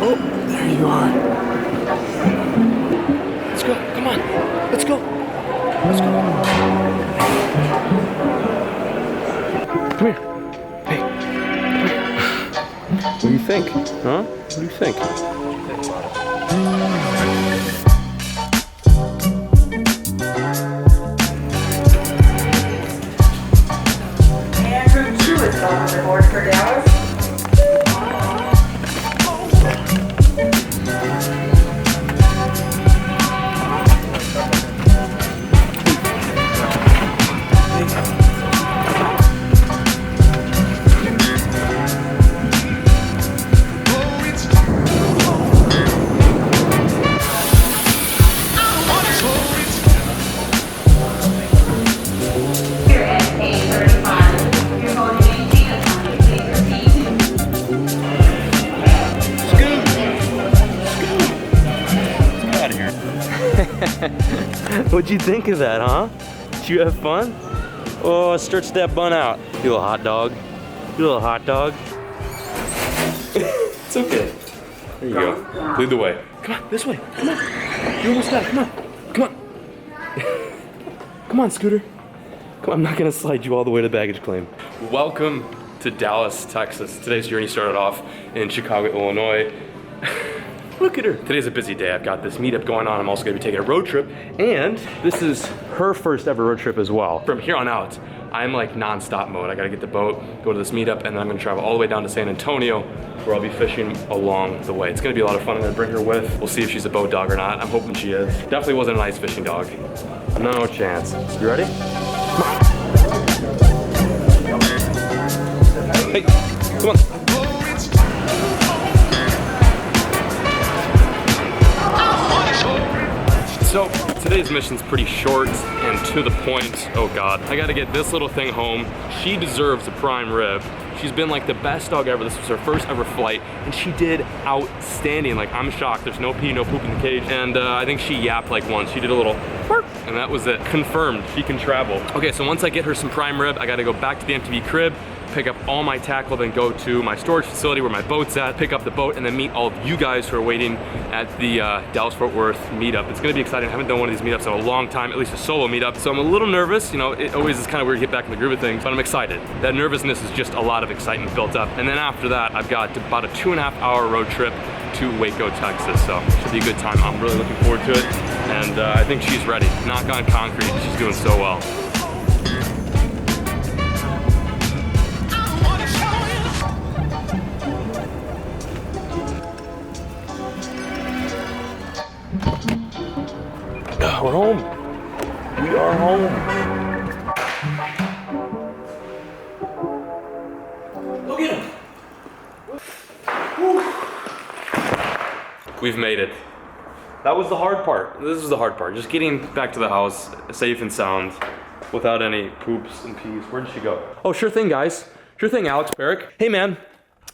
Oh, there you are. Let's go, come on. Let's go. Let's go. Come here. Hey, come here. What do you think? Huh? What do you think? And group 2 is on the board for Dallas. What'd you think of that, huh? Did you have fun? Oh, stretch that bun out. You little hot dog. You little hot dog. It's okay. There you go. Lead the way. Come on, this way. Come on. You almost got it. Come on. Come on. Come on, Scooter. Come on, I'm not gonna slide you all the way to baggage claim. Welcome to Dallas, Texas. Today's journey started off in Chicago, Illinois. Look at her. Today's a busy day. I've got this meetup going on. I'm also gonna be taking a road trip, and this is her first ever road trip as well. From here on out, I'm like non-stop mode. I gotta get the boat, go to this meetup, and then I'm gonna travel all the way down to San Antonio, where I'll be fishing along the way. It's gonna be a lot of fun. I'm gonna bring her with. We'll see if she's a boat dog or not. I'm hoping she is. Definitely wasn't an ice fishing dog. No chance. You ready? Come on. Hey, come on. So today's mission's pretty short and to the point. Oh God, I gotta get this little thing home. She deserves a prime rib. She's been like the best dog ever. This was her first ever flight, and she did outstanding. Like, I'm shocked. There's no pee, no poop in the cage. And I think she yapped like once. She did a little bark, and that was it. Confirmed, she can travel. Okay, so once I get her some prime rib, I gotta go back to the MTV crib, pick up all my tackle, then go to my storage facility where my boat's at, pick up the boat, and then meet all of you guys who are waiting at the Dallas-Fort Worth meetup. It's gonna be exciting. I haven't done one of these meetups in a long time, at least a solo meetup, so I'm a little nervous. You know, it always is kind of weird to get back in the groove of things, but I'm excited. That nervousness is just a lot of excitement built up. And then after that, I've got about a 2.5-hour road trip to Waco, Texas, so it should be a good time. I'm really looking forward to it, and I think she's ready. Knock on concrete, she's doing so well. We're home. We are home. Look at him. Whew. We've made it. That was the hard part. This is the hard part. Just getting back to the house safe and sound without any poops and pees. Where did she go? Oh, sure thing, guys. Sure thing, Alex Barrick. Hey, man.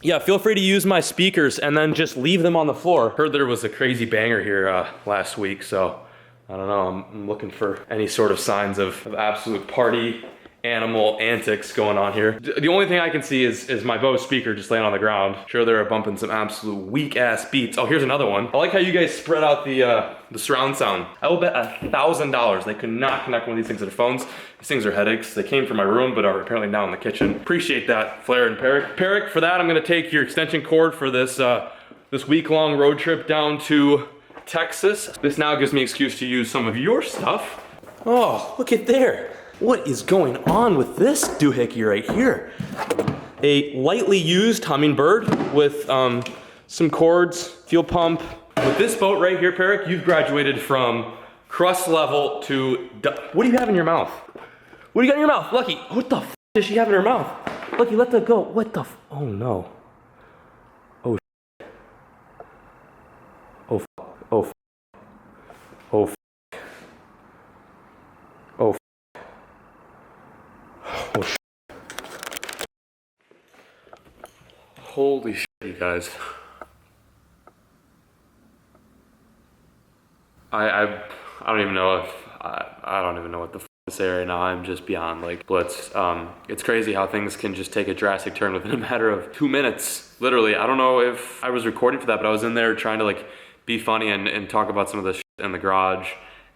Yeah, feel free to use my speakers and then just leave them on the floor. Heard there was a crazy banger here last week, so I don't know, I'm looking for any sort of signs of absolute party animal antics going on here. The only thing I can see is my Bose speaker just laying on the ground. Sure, they're bumping some absolute weak ass beats. Oh, here's another one. I like how you guys spread out the surround sound. I will bet $1,000 they could not connect one of these things to their phones. These things are headaches. They came from my room, but are apparently now in the kitchen. Appreciate that, Flair and Perrick. Perrick, for that, I'm gonna take your extension cord for this, this week-long road trip down to Texas. This now gives me an excuse to use some of your stuff. Oh, look at there. What is going on with this doohickey right here? A lightly used hummingbird with some cords, fuel pump. With this boat right here, Perrick, you've graduated from crust level to... What do you have in your mouth? What do you got in your mouth? Lucky, what the f does she have in her mouth? Lucky, let that go. What the f... Oh no. Oh oh f oh f oh f oh f oh sh Holy shit, you guys. I don't even know if I don't even know what the f is say right now, I'm just beyond like blitz. It's crazy how things can just take a drastic turn within a matter of 2 minutes. Literally, I don't know if I was recording for that, but I was in there trying to like be funny and talk about some of the shit in the garage.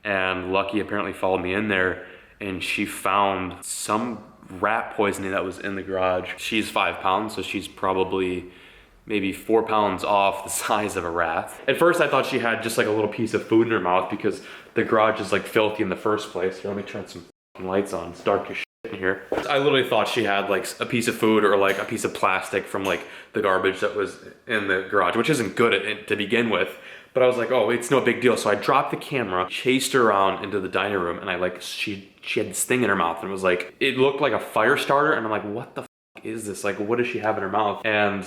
And Lucky apparently followed me in there, and she found some rat poisoning that was in the garage. She's 5 pounds, so she's probably maybe 4 pounds off the size of a rat. At first I thought she had just like a little piece of food in her mouth because the garage is like filthy in the first place. Here, let me turn some lights on. It's dark as shit in here. I literally thought she had like a piece of food or like a piece of plastic from like the garbage that was in the garage, which isn't good to begin with. But I was like, oh, it's no big deal. So I dropped the camera, chased her around into the dining room, and I like, she had this thing in her mouth, and it was like, it looked like a fire starter, and I'm like, what the f is this? Like, what does she have in her mouth? And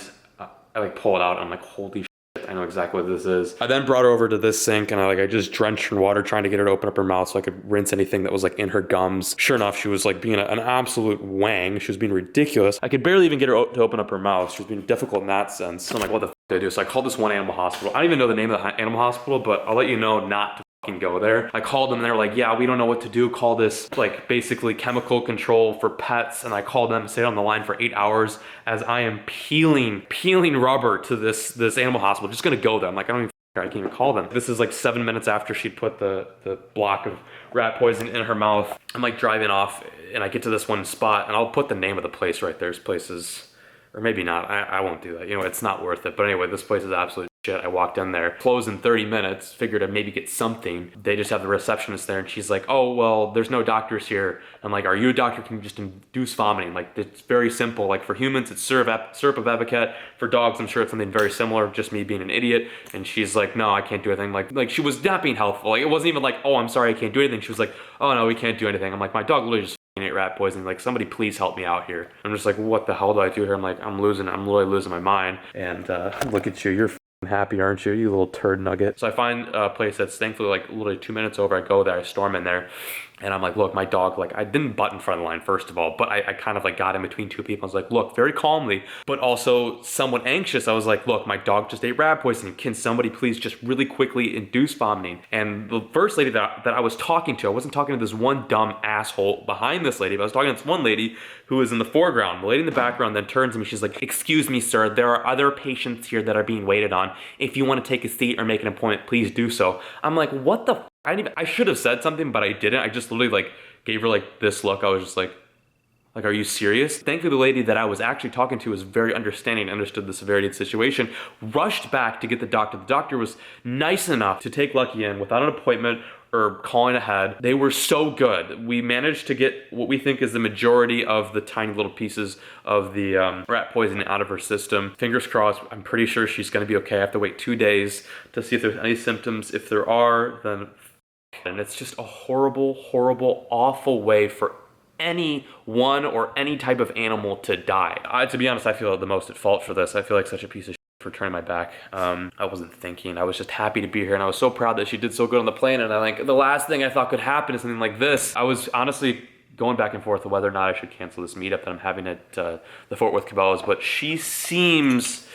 I like pull it out, and I'm like, holy shit, I know exactly what this is. I then brought her over to this sink, and I just drenched her in water, trying to get her to open up her mouth so I could rinse anything that was like in her gums. Sure enough, she was like being an absolute wang. She was being ridiculous. I could barely even get her to open up her mouth. She was being difficult in that sense. So I'm like, what the f do I do? So I called this one animal hospital. I don't even know the name of the animal hospital, but I'll let you know not to fucking go there. I called them and they were like, yeah, we don't know what to do. Call this like basically chemical control for pets. And I called them, stayed on the line for 8 hours as I am peeling rubber to this animal hospital. Just gonna go there. I'm like, I don't even I can't even call them. This is like 7 minutes after she'd put the block of rat poison in her mouth. I'm like driving off and I get to this one spot, and I'll put the name of the place right there. This place is, or maybe not, I won't do that. You know, it's not worth it. But anyway, this place is absolute shit. I walked in there, closed in 30 minutes, figured I'd maybe get something. They just have the receptionist there, and she's like, oh, well, there's no doctors here. I'm like, are you a doctor? Can you just induce vomiting? Like, it's very simple. Like, for humans, it's syrup of Evicat. For dogs, I'm sure it's something very similar, just me being an idiot. And she's like, no, I can't do anything. Like she was not being helpful. Like, it wasn't even like, oh, I'm sorry, I can't do anything. She was like, oh, no, we can't do anything. I'm like, my dog literally just ate rat poison. Like, somebody please help me out here. I'm just like, what the hell do I do here? I'm like, I'm literally losing my mind. And look at you, you're happy, aren't you, you little turd nugget? So I find a place that's thankfully like literally 2 minutes over. I go there, I storm in there, and I'm like, look, my dog, like, I didn't butt in front of the line, first of all, but I kind of like got in between two people. I was like, look, very calmly, but also somewhat anxious. I was like, look, my dog just ate rat poisoning. Can somebody please just really quickly induce vomiting? And the first lady that I was talking to, I wasn't talking to this one dumb asshole behind this lady, but I was talking to this one lady who was in the foreground. The lady in the background then turns to me. She's like, excuse me, sir, there are other patients here that are being waited on. If you want to take a seat or make an appointment, please do so. I'm like, what the f? I should have said something, but I didn't. I just literally like gave her like this look. I was just like, are you serious? Thankfully, the lady that I was actually talking to was very understanding, understood the severity of the situation, rushed back to get the doctor. The doctor was nice enough to take Lucky in without an appointment or calling ahead. They were so good. We managed to get what we think is the majority of the tiny little pieces of the rat poisoning out of her system. Fingers crossed, I'm pretty sure she's gonna be okay. I have to wait 2 days to see if there's any symptoms. If there are, then and it's just a horrible, horrible, awful way for anyone or any type of animal to die. To be honest, I feel the most at fault for this. I feel like such a piece of shit for turning my back. I wasn't thinking. I was just happy to be here, and I was so proud that she did so good on the plane. And the last thing I thought could happen is something like this. I was honestly going back and forth of whether or not I should cancel this meetup that I'm having at the Fort Worth Cabela's, but she seems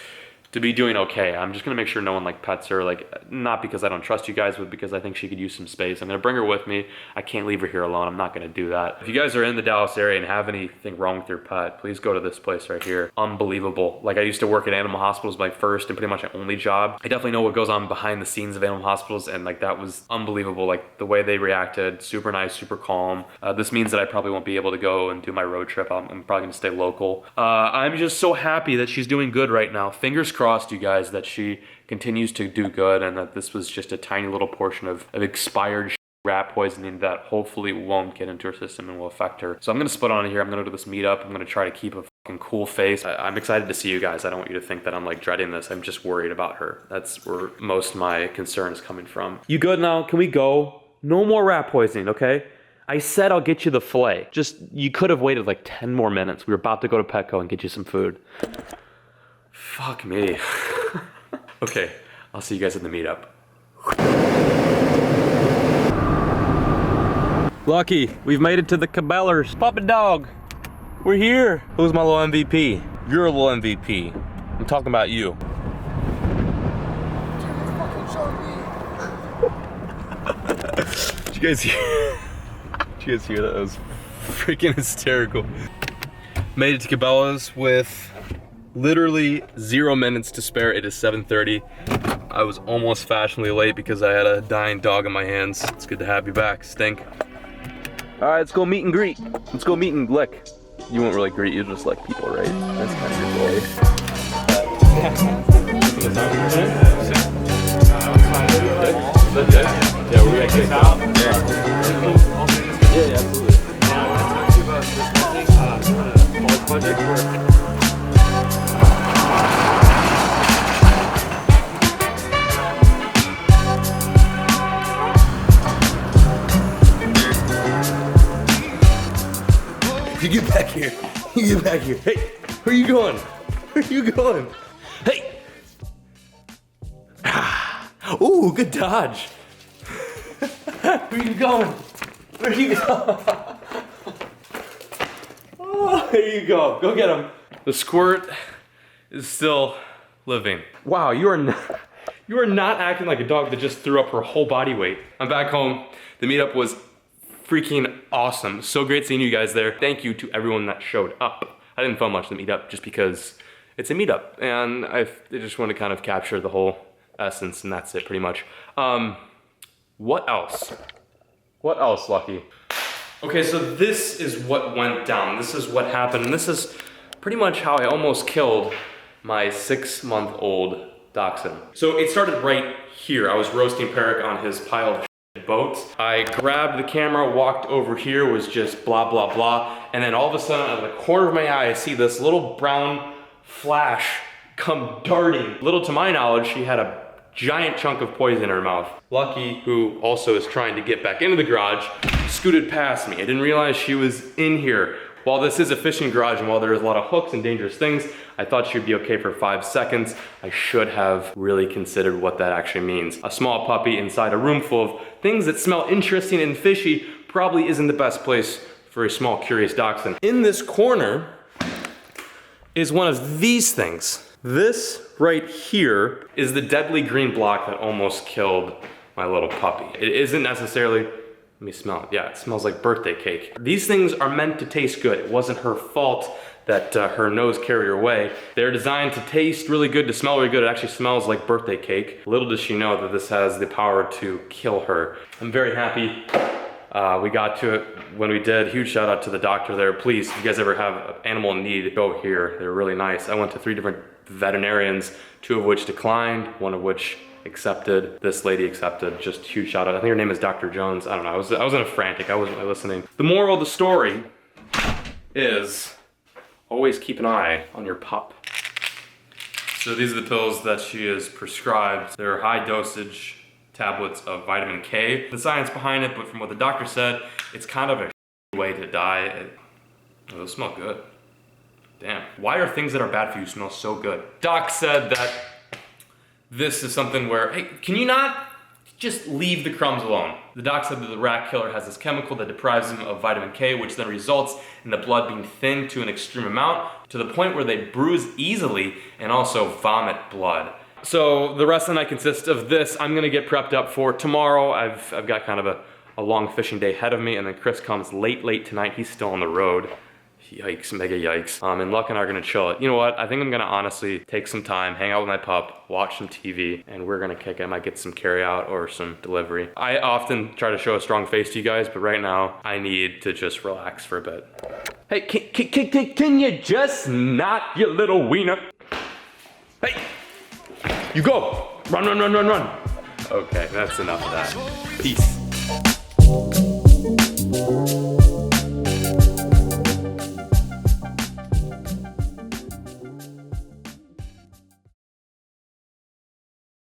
to be doing okay. I'm just gonna make sure no one like pets her, like, not because I don't trust you guys, but because I think she could use some space. I'm gonna bring her with me. I can't leave her here alone. I'm not gonna do that. If you guys are in the Dallas area and have anything wrong with your pet, please go to this place right here. Unbelievable. Like, I used to work at animal hospitals, my first and pretty much my only job. I definitely know what goes on behind the scenes of animal hospitals, and like, that was unbelievable. Like, the way they reacted, super nice, super calm. This means that I probably won't be able to go and do my road trip. I'm probably gonna stay local. I'm just so happy that she's doing good right now. Fingers crossed, you guys, that she continues to do good, and that this was just a tiny little portion of expired rat poisoning that hopefully won't get into her system and will affect her. So I'm gonna split on here. I'm gonna do this meetup. I'm gonna try to keep a fucking cool face. I'm excited to see you guys. I don't want you to think that I'm like dreading this. I'm just worried about her. That's where most of my concern is coming from. You good now? Can we go? No more rat poisoning, okay? I said I'll get you the filet. Just, you could have waited like 10 more minutes. We were about to go to Petco and get you some food. Fuck me. Okay, I'll see you guys at the meetup. Lucky, we've made it to the Cabela's. Papa Dog, we're here. Who's my little MVP? You're a little MVP. I'm talking about you. Did you guys hear? Did you guys hear that? That was freaking hysterical. Made it to Cabela's with literally 0 minutes to spare. It is 7:30. I was almost fashionably late because I had a dying dog in my hands. It's good to have you back, Stink. All right, let's go meet and greet. Let's go meet and lick. You won't really greet, you just like people, right? That's kind of your goal. Yeah, we're gonna kick out. Yeah, absolutely. You get back here. You get back here. Hey, where you going? Where you going? Hey. Ooh, good dodge. Where you going? Where you going? Oh, there you go. Go get him. The squirt is still living. Wow, you are not acting like a dog that just threw up her whole body weight. I'm back home. The meetup was freaking awesome. So great seeing you guys there. Thank you to everyone that showed up. I didn't film much of the meetup just because it's a meetup and I just want to kind of capture the whole essence and that's it pretty much. What else? What else, Lucky? Okay, so this is what went down. This is what happened. And this is pretty much how I almost killed my 6-month-old dachshund. So it started right here. I was roasting Peric on his pile of boats. I grabbed the camera, walked over here, was just blah, blah, blah. And then all of a sudden, out of the corner of my eye, I see this little brown flash come darting. Little to my knowledge, she had a giant chunk of poison in her mouth. Lucky, who also is trying to get back into the garage, scooted past me. I didn't realize she was in here. While this is a fishing garage and while there's a lot of hooks and dangerous things, I thought she'd be okay for 5 seconds. I should have really considered what that actually means. A small puppy inside a room full of things that smell interesting and fishy probably isn't the best place for a small, curious dachshund. In this corner is one of these things. This right here is the deadly green block that almost killed my little puppy. It isn't necessarily, let me smell it. Yeah, it smells like birthday cake. These things are meant to taste good. It wasn't her fault that her nose carried her away. They're designed to taste really good, to smell really good. It actually smells like birthday cake. Little does she know that this has the power to kill her. I'm very happy we got to it when we did. Huge shout out to the doctor there. Please, if you guys ever have an animal in need, go here. They're really nice. I went to 3 different veterinarians, 2 of which declined, 1 of which accepted. This lady accepted. Just huge shout out. I think her name is Dr. Jones. I don't know. I was in a frantic. I wasn't really listening. The moral of the story is always keep an eye on your pup. So these are the pills that she is prescribed. They're high dosage tablets of vitamin K. The science behind it, but from what the doctor said, it's kind of a way to die. Those smell good. Damn. Why are things that are bad for you smell so good? Doc said that this is something where, hey, can you not just leave the crumbs alone? The doc said that the rat killer has this chemical that deprives them of vitamin K, which then results in the blood being thinned to an extreme amount, to the point where they bruise easily and also vomit blood. So the rest of the night consists of this. I'm gonna get prepped up for tomorrow. I've got kind of a long fishing day ahead of me, and then Chris comes late tonight. He's still on the road. Yikes, mega yikes. And Luck and I are gonna chill it. You know what? I think I'm gonna honestly take some time, hang out with my pup, watch some TV, and we're gonna kick it. I might get some carry out or some delivery. I often try to show a strong face to you guys, but right now I need to just relax for a bit. Hey, can you just not, you little wiener? Hey, you go. Run. Okay, that's enough of that. Peace.